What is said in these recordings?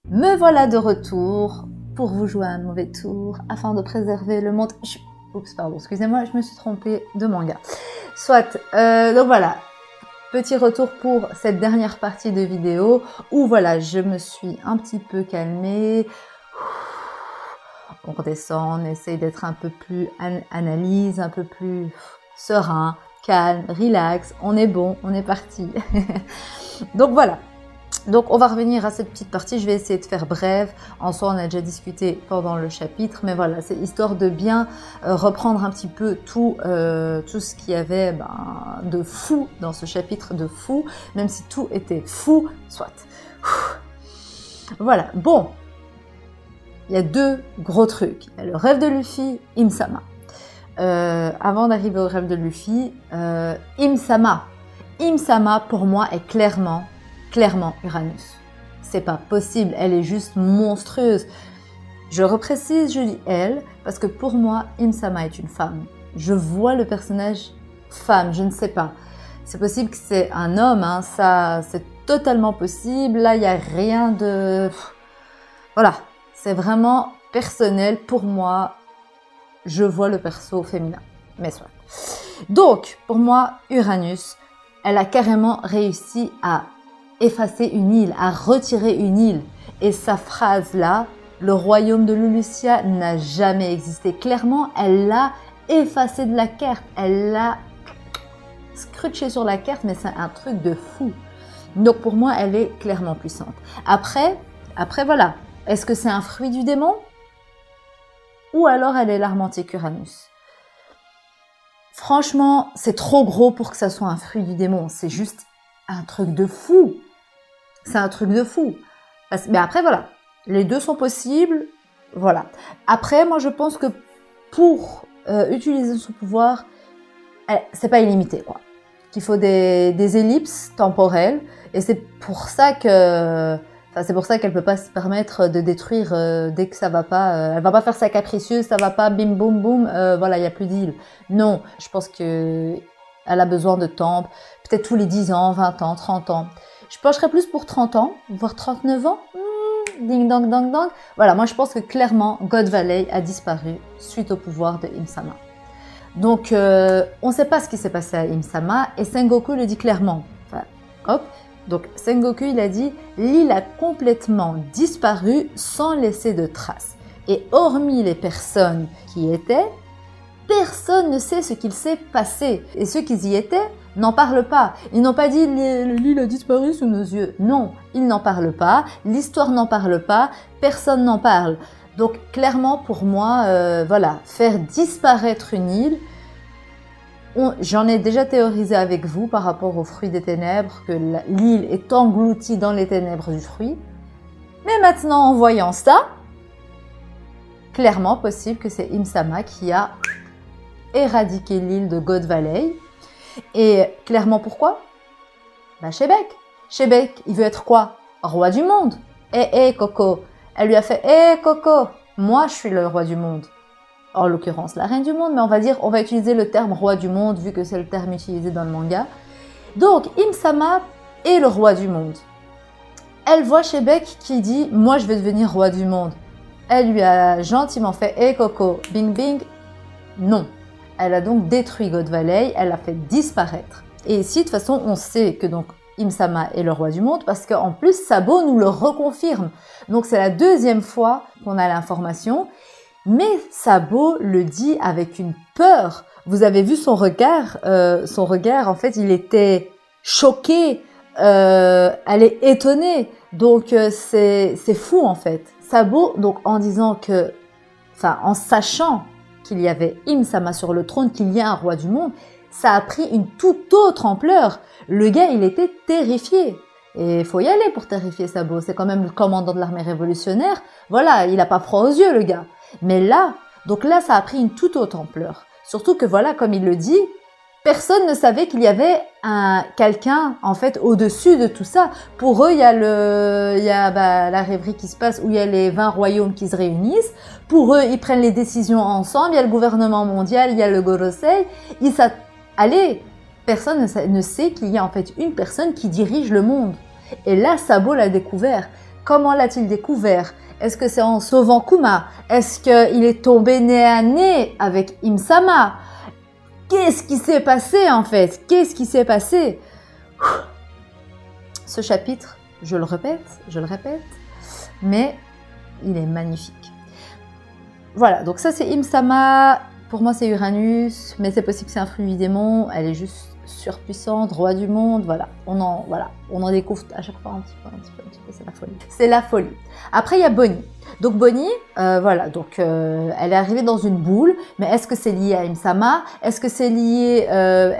Me voilà de retour pour vous jouer un mauvais tour afin de préserver le monde. Oups, pardon, excusez-moi, je me suis trompée de manga. Soit, donc voilà, petit retour pour cette dernière partie de vidéo où voilà, je me suis un petit peu calmée. On redescend, on essaye d'être un peu plus analyse, un peu plus serein, calme, relax. On est bon, on est parti. Donc voilà. Donc on va revenir à cette petite partie, je vais essayer de faire brève, en soi on a déjà discuté pendant le chapitre, mais voilà, c'est histoire de bien reprendre un petit peu tout ce qu'il y avait de fou dans ce chapitre de fou, même si tout était fou, soit. Voilà, bon, il y a deux gros trucs, il y a le rêve de Luffy, Im-sama. Avant d'arriver au rêve de Luffy, Im-sama pour moi est clairement Uranus. C'est pas possible, elle est juste monstrueuse. Je reprécise, je dis elle, parce que pour moi, Im-sama est une femme. Je vois le personnage femme, je ne sais pas. C'est possible que c'est un homme, hein, ça c'est totalement possible. Là, il n'y a rien de... Voilà, c'est vraiment personnel. Pour moi, je vois le perso féminin. Mais soit. Donc, pour moi, Uranus, elle a carrément réussi à effacer une île, à retirer une île. Et sa phrase-là, le royaume de Lulusia n'a jamais existé. Clairement, elle l'a effacé de la carte. Elle l'a scrutché sur la carte, mais c'est un truc de fou. Donc pour moi, elle est clairement puissante. Après voilà. Est-ce que c'est un fruit du démon? Ou alors elle est l'armantique Uranus? Franchement, c'est trop gros pour que ça soit un fruit du démon. C'est juste un truc de fou. C'est un truc de fou. Mais après, voilà. Les deux sont possibles. Voilà. Après, moi, je pense que pour utiliser son pouvoir, c'est pas illimité, quoi. Qu'il faut des ellipses temporelles. Et c'est pour ça que... c'est pour ça qu'elle peut pas se permettre de détruire dès que ça va pas. Elle va pas faire sa capricieuse, ça va pas, bim, boum, boum, voilà, il y a plus d'île. Non, je pense que elle a besoin de temps, peut-être tous les 10 ans, 20 ans, 30 ans. Je pencherais plus pour 30 ans, voire 39 ans. Ding, dong, dong, dong. Voilà, moi je pense que clairement, God Valley a disparu suite au pouvoir de Im-sama. Donc, on ne sait pas ce qui s'est passé à Im-sama et Sengoku le dit clairement. Enfin, hop. Donc, Sengoku, il a dit « L'île a complètement disparu sans laisser de traces. Et hormis les personnes qui y étaient, personne ne sait ce qu'il s'est passé. Et ceux qui y étaient n'en parlent pas. Ils n'ont pas dit « L'île a disparu sous nos yeux ». Non, ils n'en parlent pas. L'histoire n'en parle pas. Personne n'en parle. Donc, clairement, pour moi, voilà, faire disparaître une île, j'en ai déjà théorisé avec vous par rapport au fruit des ténèbres, que l'île est engloutie dans les ténèbres du fruit. Mais maintenant, en voyant ça, clairement possible que c'est Im-sama qui a éradiqué l'île de God Valley. Et clairement pourquoi? Shebeck. Shebeck, il veut être quoi? Roi du monde. Coco. Elle lui a fait, Coco, moi je suis le roi du monde. En l'occurrence la reine du monde, mais on va utiliser le terme roi du monde vu que c'est le terme utilisé dans le manga. Donc Im-sama est le roi du monde. Elle voit Shebeck qui dit moi je vais devenir roi du monde. Elle lui a gentiment fait Coco, bing bing. Non. Elle a donc détruit God Valley, elle l'a fait disparaître. Et ici de toute façon on sait que donc Im-sama est le roi du monde parce qu'en plus Sabo nous le reconfirme. Donc c'est la deuxième fois qu'on a l'information. Mais Sabo le dit avec une peur. Vous avez vu son regard en fait, il était choqué, elle est étonnée. Donc c'est fou en fait. Sabo, donc en sachant qu'il y avait Im-sama sur le trône, qu'il y a un roi du monde, ça a pris une toute autre ampleur. Le gars, il était terrifié. Et il faut y aller pour terrifier Sabo. C'est quand même le commandant de l'armée révolutionnaire. Voilà, il n'a pas froid aux yeux, le gars. Mais là, ça a pris une toute autre ampleur. Surtout que voilà, comme il le dit, personne ne savait qu'il y avait quelqu'un en fait au-dessus de tout ça. Pour eux, il y a la rêverie qui se passe où il y a les 20 royaumes qui se réunissent. Pour eux, ils prennent les décisions ensemble. Il y a le gouvernement mondial, il y a le Gorosei. Allez, personne ne sait qu'il y a en fait une personne qui dirige le monde. Et là, Sabo l'a découvert. Comment l'a-t-il découvert? Est-ce que c'est en sauvant Kuma? Est-ce qu'il est tombé nez à nez avec Im-sama? Qu'est-ce qui s'est passé en fait? Qu'est-ce qui s'est passé? Ce chapitre, je le répète, mais il est magnifique. Voilà, donc ça c'est Im-sama. Pour moi c'est Uranus, mais c'est possible que c'est un fruit du démon. Elle est juste surpuissante, roi du monde, voilà. On en découvre à chaque fois un petit peu, c'est la folie. C'est la folie. Après il y a Bonnie. Donc Bonnie, voilà, donc elle est arrivée dans une boule, mais est-ce que c'est lié à Im-sama? Est-ce que c'est lié,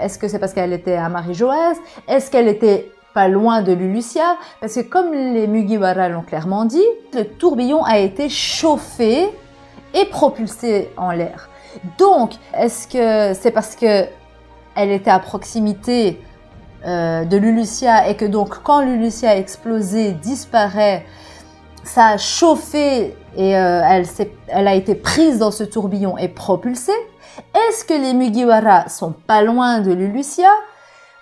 est-ce que c'est parce qu'elle était à Marie-Joaz? Est-ce qu'elle était pas loin de Lulusia? Parce que comme les Mugiwara l'ont clairement dit, le tourbillon a été chauffé et propulsé en l'air. Donc, est-ce que c'est parce que elle était à proximité de Lulusia et que donc quand Lulusia a explosé, disparaît, ça a chauffé et elle a été prise dans ce tourbillon et propulsée? Est-ce que les Mugiwara sont pas loin de Lulusia?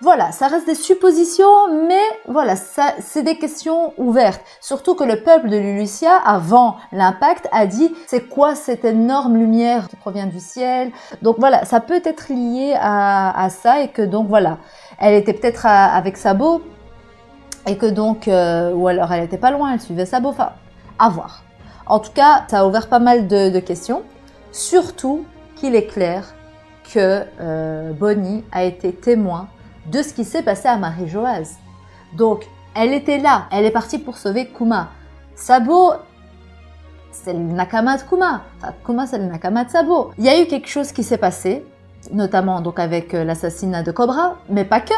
Voilà, ça reste des suppositions, mais voilà, ça, c'est des questions ouvertes. Surtout que le peuple de Lulusia, avant l'impact, a dit « c'est quoi cette énorme lumière qui provient du ciel ?» Donc voilà, ça peut être lié à ça et que donc voilà, elle était peut-être avec Sabo et que donc, ou alors elle était pas loin, elle suivait Sabo, enfin, à voir. En tout cas, ça a ouvert pas mal de questions, surtout qu'il est clair que Bonnie a été témoin de ce qui s'est passé à Marie-Joaz. Donc, elle était là, elle est partie pour sauver Kuma. Sabo, c'est le nakama de Kuma. Enfin, Kuma, c'est le nakama de Sabo. Il y a eu quelque chose qui s'est passé, notamment donc avec l'assassinat de Cobra, mais pas que.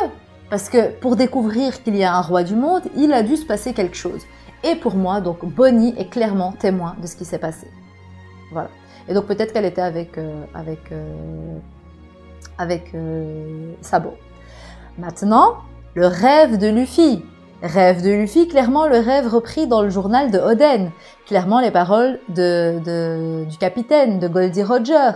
Parce que pour découvrir qu'il y a un roi du monde, il a dû se passer quelque chose. Et pour moi, donc, Bonnie est clairement témoin de ce qui s'est passé. Voilà. Et donc, peut-être qu'elle était avec Sabo. Maintenant, le rêve de Luffy. Rêve de Luffy, clairement le rêve repris dans le journal de Oden. Clairement les paroles du capitaine, de Goldie Roger.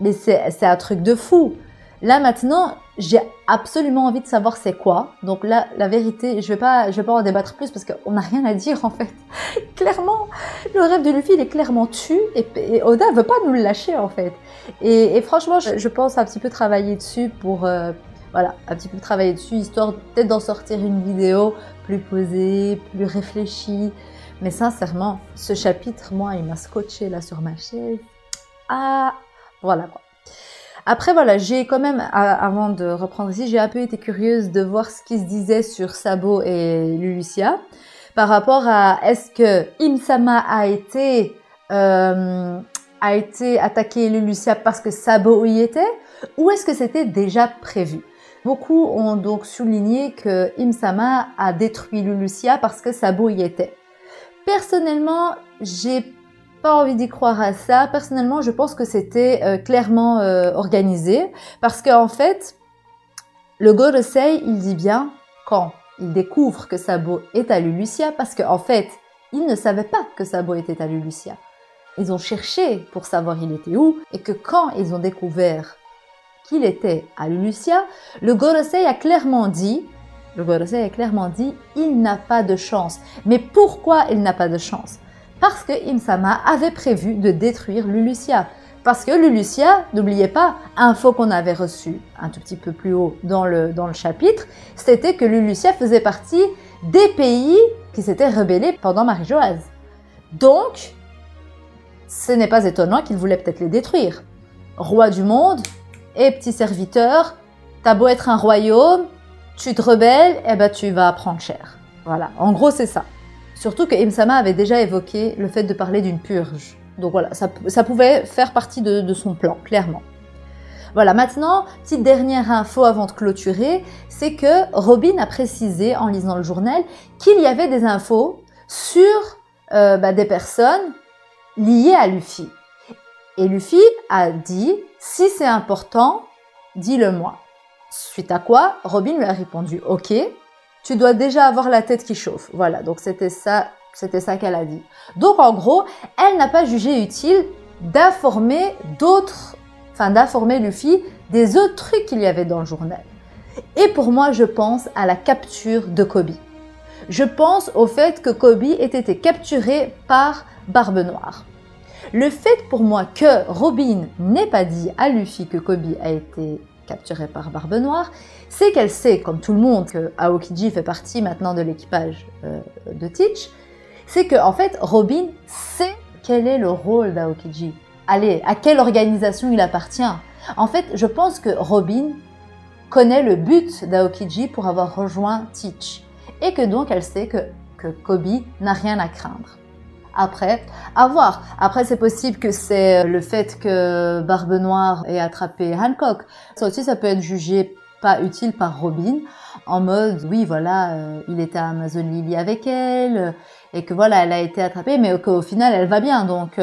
Mais c'est un truc de fou. Là maintenant, j'ai absolument envie de savoir c'est quoi. Donc là, la vérité, je vais pas en débattre plus parce qu'on n'a rien à dire en fait. Clairement, le rêve de Luffy, il est clairement tu et Oda veut pas nous le lâcher en fait. Et franchement, je pense un petit peu travailler dessus pour... voilà, un petit peu travailler dessus, histoire peut-être d'en sortir une vidéo plus posée, plus réfléchie. Mais sincèrement, ce chapitre, moi, il m'a scotché là sur ma chaise. Ah, voilà quoi. Après, voilà, j'ai quand même, avant de reprendre ici, j'ai un peu été curieuse de voir ce qui se disait sur Sabo et Lulusia par rapport à est-ce que Im-sama a été attaqué Lulusia parce que Sabo y était ou est-ce que c'était déjà prévu? Beaucoup ont donc souligné que Im-sama a détruit Lulusia parce que Sabo y était. Personnellement, j'ai pas envie d'y croire à ça. Personnellement, je pense que c'était clairement organisé parce qu'en fait, le Gorosei, il dit bien quand il découvre que Sabo est à Lulusia parce qu'en fait, il ne savait pas que Sabo était à Lulusia. Ils ont cherché pour savoir il était où et que quand ils ont découvert qu'il était à Lulusia, le Gorosei a clairement dit, il n'a pas de chance. Mais pourquoi il n'a pas de chance? Parce que Im-sama avait prévu de détruire Lulusia. Parce que Lulusia, n'oubliez pas, info qu'on avait reçue un tout petit peu plus haut dans le chapitre, c'était que Lulusia faisait partie des pays qui s'étaient rebellés pendant Marie-Joaz. Donc, ce n'est pas étonnant qu'il voulait peut-être les détruire. Roi du monde et petit serviteur, t'as beau être un royaume, tu te rebelles, eh ben tu vas prendre cher. Voilà, en gros c'est ça. Surtout que Im-sama avait déjà évoqué le fait de parler d'une purge. Donc voilà, ça pouvait faire partie de son plan, clairement. Voilà, maintenant, petite dernière info avant de clôturer, c'est que Robin a précisé en lisant le journal qu'il y avait des infos sur des personnes liées à Luffy. Et Luffy a dit, si c'est important, dis-le-moi. Suite à quoi, Robin lui a répondu, ok, tu dois déjà avoir la tête qui chauffe. Voilà, donc c'était ça qu'elle a dit. Donc en gros, elle n'a pas jugé utile d'informer Luffy des autres trucs qu'il y avait dans le journal. Et pour moi, je pense à la capture de Koby. Je pense au fait que Kobe ait été capturé par Barbe Noire. Le fait pour moi que Robin n'ait pas dit à Luffy que Kobe a été capturé par Barbe Noire, c'est qu'elle sait, comme tout le monde, que Aokiji fait partie maintenant de l'équipage de Teach. C'est que en fait, Robin sait quel est le rôle d'Aokiji. Allez, à quelle organisation il appartient. En fait, je pense que Robin connaît le but d'Aokiji pour avoir rejoint Teach. Et que donc elle sait que Kobe n'a rien à craindre. Après, à voir. Après, c'est possible que c'est le fait que Barbe Noire ait attrapé Hancock. Ça aussi, ça peut être jugé pas utile par Robin, en mode, oui, voilà, il était à Amazon Lily avec elle, et que voilà, elle a été attrapée, mais qu'au final, elle va bien. Donc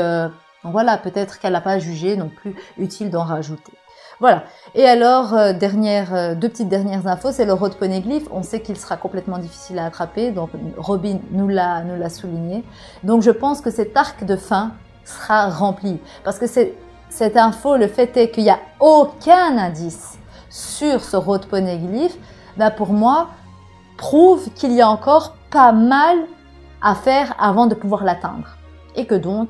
voilà, peut-être qu'elle n'a pas jugé non plus utile d'en rajouter. Voilà. Et alors, deux petites dernières infos, c'est le Road Poneglyph. On sait qu'il sera complètement difficile à attraper, donc Robin nous l'a souligné. Donc je pense que cet arc de fin sera rempli. Parce que cette info, le fait est qu'il n'y a aucun indice sur ce Road Poneglyph, bah pour moi, prouve qu'il y a encore pas mal à faire avant de pouvoir l'atteindre. Et que donc,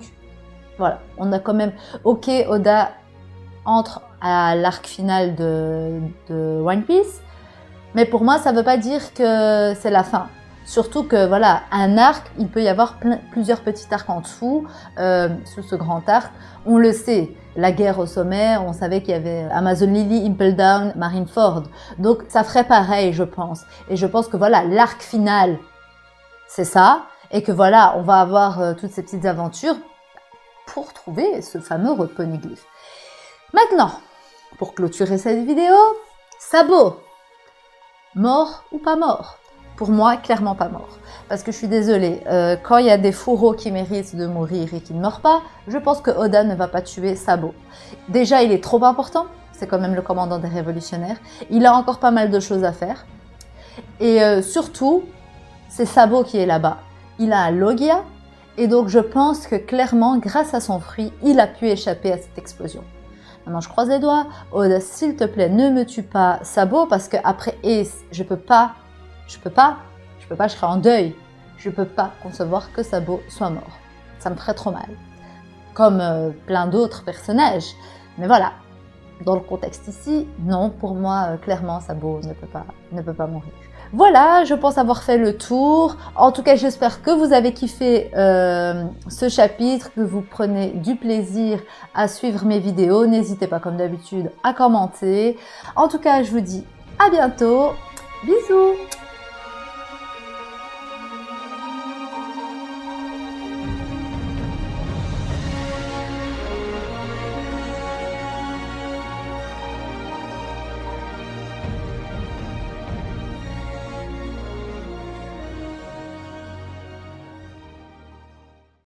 voilà, on a quand même, ok, Oda entre à l'arc final de One Piece, mais pour moi, ça ne veut pas dire que c'est la fin. Surtout que, voilà, un arc, il peut y avoir plusieurs petits arcs en dessous, sous ce grand arc. On le sait, la guerre au sommet, on savait qu'il y avait Amazon Lily, Impel Down, Marineford. Donc, ça ferait pareil, je pense. Et je pense que, voilà, l'arc final, c'est ça. Et que, voilà, on va avoir toutes ces petites aventures pour trouver ce fameux Road Poneglyph. Maintenant, pour clôturer cette vidéo, Sabo, mort ou pas mort? Pour moi, clairement pas mort. Parce que je suis désolée, quand il y a des fourreaux qui méritent de mourir et qui ne meurent pas, je pense que Oda ne va pas tuer Sabo. Déjà, il est trop important, c'est quand même le commandant des révolutionnaires. Il a encore pas mal de choses à faire. Et surtout, c'est Sabo qui est là-bas. Il a un Logia, et donc je pense que clairement, grâce à son fruit, il a pu échapper à cette explosion. Maintenant, je croise les doigts. Oda, s'il te plaît, ne me tue pas Sabo, parce qu'après Ace, je peux pas, je serai en deuil. Je peux pas concevoir que Sabo soit mort. Ça me ferait trop mal. Comme plein d'autres personnages. Mais voilà, dans le contexte ici, non, pour moi, clairement, Sabo ne peut pas mourir. Voilà, je pense avoir fait le tour. En tout cas, j'espère que vous avez kiffé ce chapitre, que vous prenez du plaisir à suivre mes vidéos. N'hésitez pas, comme d'habitude, à commenter. En tout cas, je vous dis à bientôt. Bisous!